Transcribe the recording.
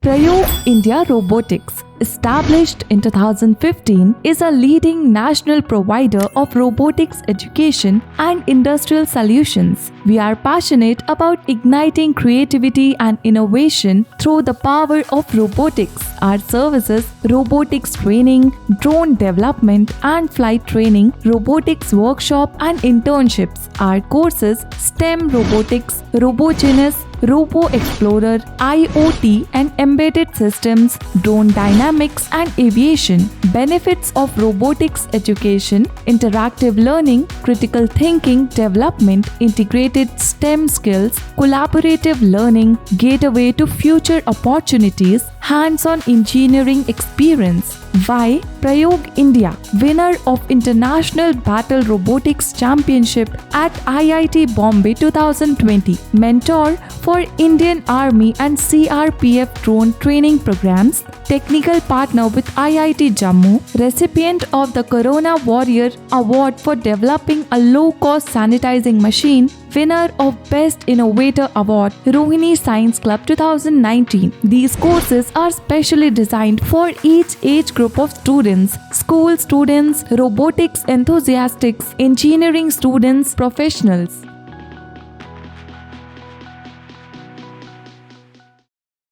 Prayog India Robotics, established in 2015, is a leading national provider of robotics education and industrial solutions. We are passionate about igniting creativity and innovation through the power of robotics. Our services, robotics training, drone development and flight training, robotics workshop and internships. Our courses STEM robotics, Robo Genius, Robo Explorer, IoT and Embedded Systems, Drone Dynamics and Aviation. Benefits of robotics education: interactive learning, critical thinking development, integrated STEM skills, collaborative learning, gateway to future opportunities, hands-on engineering experience. Why Prayog India, winner of International Battle Robotics Championship at IIT Bombay 2020, mentor for Indian Army and CRPF drone training programs, technical partner with IIT Jammu, recipient of the Corona Warrior Award for developing a low-cost sanitizing machine, winner of Best Innovator Award, Rohini Science Club 2019. These courses are specially designed for each age group of students: school students, robotics enthusiasts, engineering students, professionals.